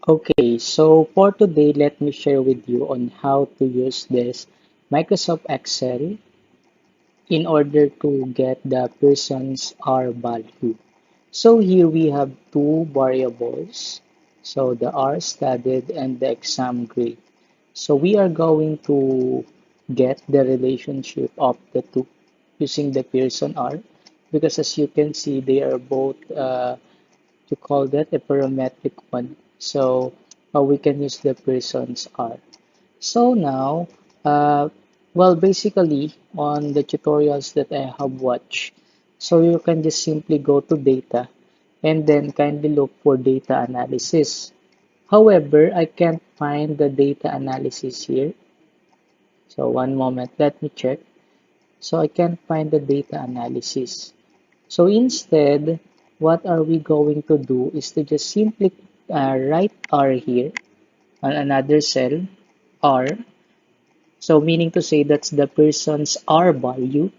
Okay, so for today, let me share with you on how to use this Microsoft Excel in order to get the Pearson's R value. So here we have two variables. So the R studied and the exam grade. So we are going to get the relationship of the two using the Pearson R because as you can see, they are both to call that a parametric one. So we can use the Pearson's R. So now, uh, well, basically on the tutorials that I have watched, so you can just simply go to data and then kindly look for data analysis. However, I can't find the data analysis here. So one moment, let me check. So I can't find the data analysis. So instead, what are we going to do is to just simply write R here on another cell, R. So meaning to say that's the person's R value.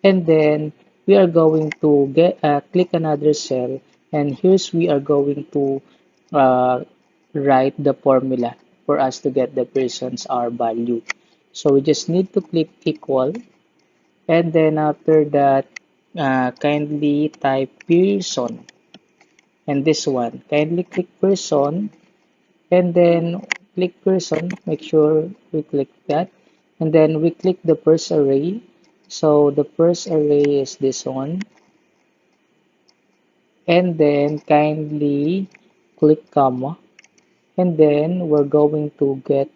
And then we are going to get click another cell. And here's we are going to uh, write the formula for us to get the person's R value. So we just need to click equal. And then after that, kindly type Pearson. And this one, kindly click Pearson and then click person, make sure we click that, and then we click the first array. So the first array is this one, and then kindly click comma, and then we're going to get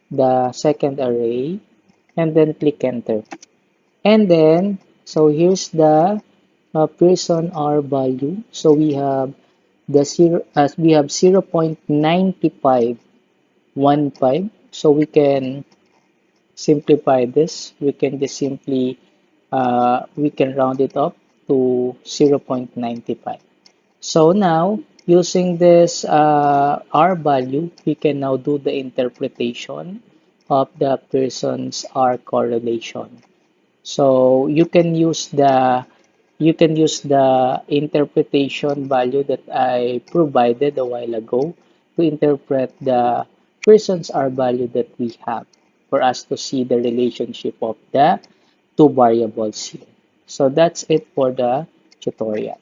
the second array, and then click enter. And then, so here's the Pearson R value. So we have the zero, as we have 0.9515. So we can simplify this. We can just simply we can round it up to 0.95. So now using this R value, we can now do the interpretation of the person's R correlation. So you can use the interpretation value that I provided a while ago to interpret the person's R value that we have for us to see the relationship of the two variables here. So that's it for the tutorial.